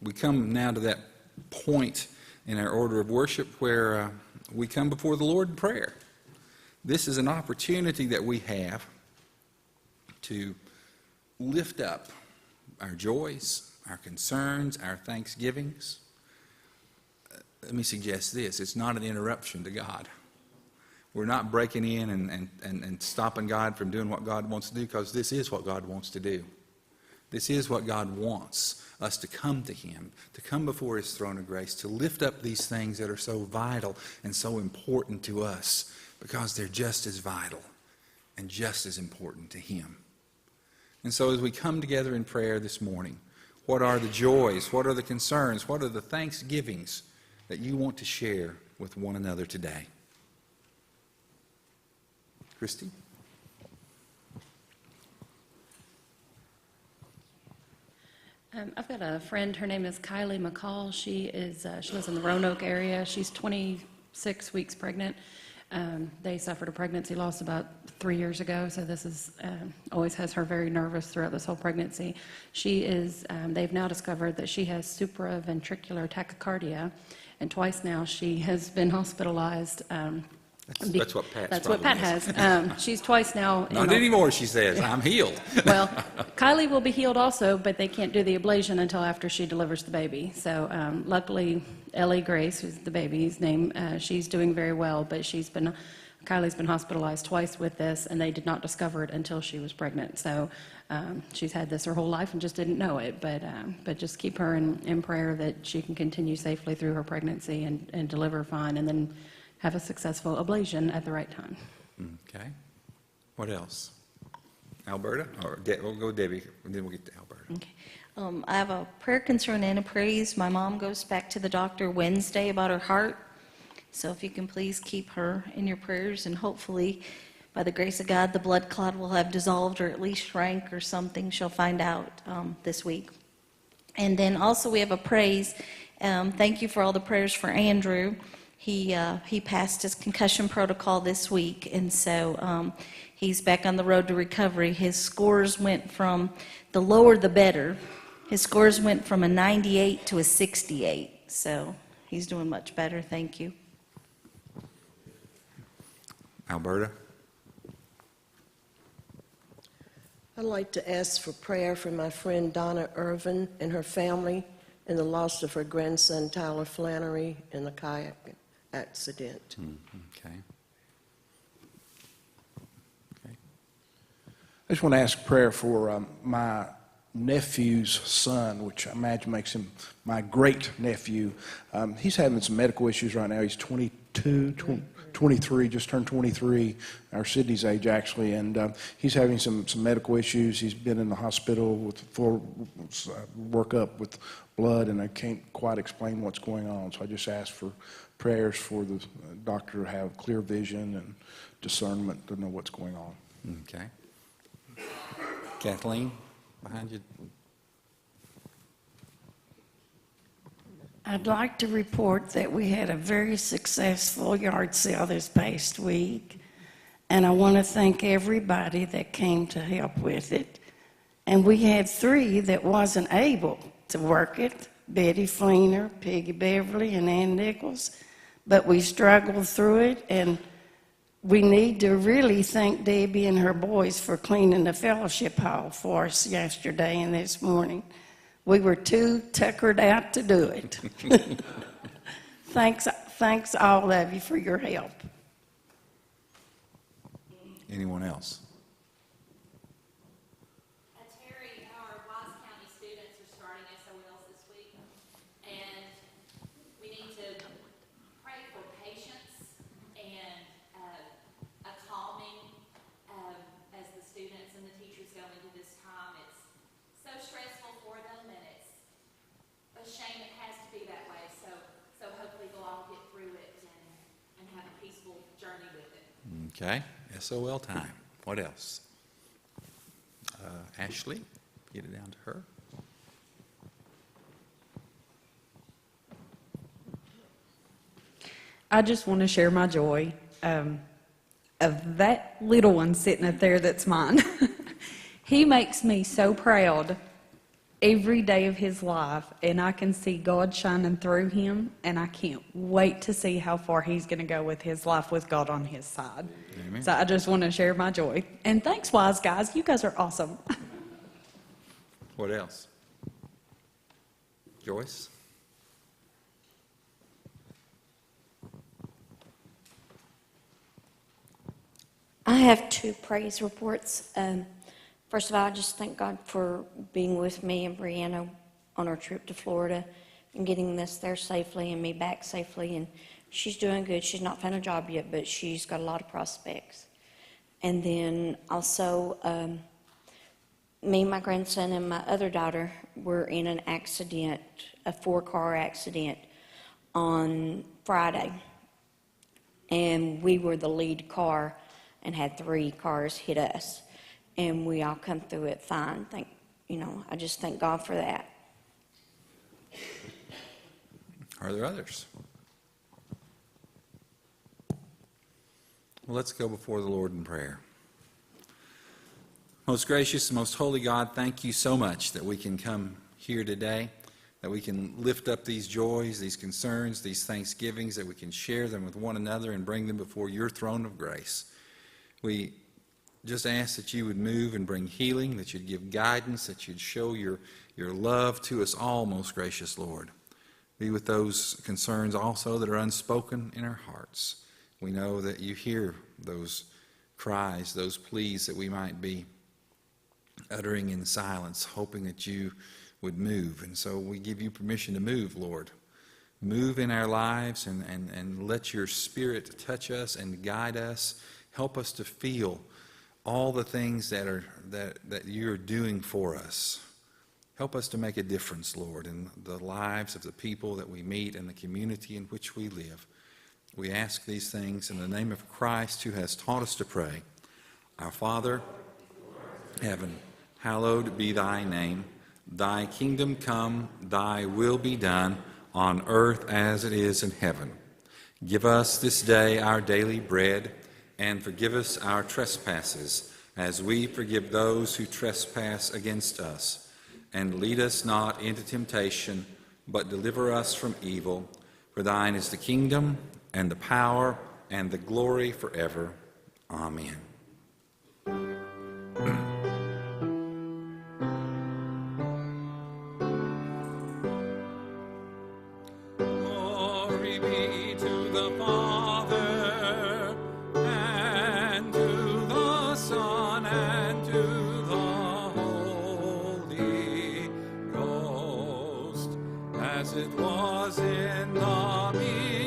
we come now to that point in our order of worship where we come before the Lord in prayer. This is an opportunity that we have to lift up our joys, our concerns, our thanksgivings. Let me suggest this: it's not an interruption to God. We're not breaking in and stopping God from doing what God wants to do, because this is what God wants to do. This is what God wants us to come to Him, to come before His throne of grace, to lift up these things that are so vital and so important to us, because they're just as vital and just as important to Him. And so as we come together in prayer this morning, what are the joys, what are the concerns, what are the thanksgivings that you want to share with one another today? Christy? I've got a friend. Her name is Kylie McCall. She lives in the Roanoke area. She's 26 weeks pregnant. They suffered a pregnancy loss about 3 years ago, so this is always has her very nervous throughout this whole pregnancy. They've now discovered that she has supraventricular tachycardia, and twice now she has been hospitalized. That's what Pat's That's what Pat is. has. She's twice now. Not anymore, she says. I'm healed. Well, Kylie will be healed also, but they can't do the ablation until after she delivers the baby. So luckily, Ellie Grace, who's the baby's name, she's doing very well, but Kylie's been hospitalized twice with this, and they did not discover it until she was pregnant. So she's had this her whole life and just didn't know it. But just keep her in prayer that she can continue safely through her pregnancy and deliver fine, and then have a successful ablation at the right time. Okay. What else? Alberta? Or we'll go Debbie, and then we'll get to Alberta. Okay. I have a prayer, concern, and a praise. My mom goes back to the doctor Wednesday about her heart. So if you can please keep her in your prayers, and hopefully, by the grace of God, the blood clot will have dissolved or at least shrank or something. She'll find out this week. And then also we have a praise. Thank you for all the prayers for Andrew. He passed his concussion protocol this week, and so he's back on the road to recovery. His scores went from, the lower the better, his scores went from a 98 to a 68, so he's doing much better. Thank you. Alberta? I'd like to ask for prayer for my friend Donna Irvin and her family in the loss of her grandson Tyler Flannery in the kayak accident. Okay. I just want to ask prayer for my nephew's son, which I imagine makes him my great nephew. He's having some medical issues right now. He's 23, just turned 23, our Sydney's age actually, and he's having some medical issues. He's been in the hospital with full workup with blood, and I can't quite explain what's going on. So I just ask for prayers for the doctor to have clear vision and discernment to know what's going on. Okay. Kathleen, behind you. I'd like to report that we had a very successful yard sale this past week, and I want to thank everybody that came to help with it. And we had 3 that wasn't able to work it: Betty Fleener, Peggy Beverly, and Ann Nichols. But we struggled through it, and we need to really thank Debbie and her boys for cleaning the fellowship hall for us yesterday and this morning. We were too tuckered out to do it. Thanks all of you for your help. Anyone else? Terry, our Wise County students are starting SOLs this week, and we need to pray for patience and a calming as the students and the teachers go into this time. It's so stressful for them, and it's a shame it has to be that way. So hopefully they'll all get through it and have a peaceful journey with it. Okay. SOL time. What else? Ashley, get it down to her. I just want to share my joy of that little one sitting up there that's mine. He makes me so proud every day of his life, and I can see God shining through him, and I can't wait to see how far he's going to go with his life with God on his side. Amen. So I just want to share my joy. And thanks, Wise Guys. You guys are awesome. What else? Joyce? I have two praise reports. First of all, I just thank God for being with me and Brianna on our trip to Florida and getting us there safely and me back safely. And she's doing good. She's not found a job yet, but she's got a lot of prospects. And then also, me, my grandson, and my other daughter were in an accident, a 4-car accident on Friday. And we were the lead car and had 3 cars hit us. And we all come through it fine. I just thank God for that. Are there others? Well, let's go before the Lord in prayer. Most gracious, most holy God, thank you so much that we can come here today, that we can lift up these joys, these concerns, these thanksgivings, that we can share them with one another and bring them before your throne of grace. We just ask that you would move and bring healing, that you'd give guidance, that you'd show your love to us all, most gracious Lord. Be with those concerns also that are unspoken in our hearts. We know that you hear those cries, those pleas that we might be uttering in silence, hoping that you would move. And so we give you permission to move, Lord. Move in our lives and let your Spirit touch us and guide us. Help us to feel all the things that you're doing for us. Help us to make a difference, Lord, in the lives of the people that we meet and the community in which we live. We ask these things in the name of Christ, who has taught us to pray. Our Father, heaven, hallowed be thy name. Thy kingdom come, thy will be done, on earth as it is in heaven. Give us this day our daily bread, and forgive us our trespasses, as we forgive those who trespass against us. And lead us not into temptation, but deliver us from evil. For thine is the kingdom, and the power, and the glory forever. Amen. Glory be to the Father, and to the Son, and to the Holy Ghost, as it was in the beginning,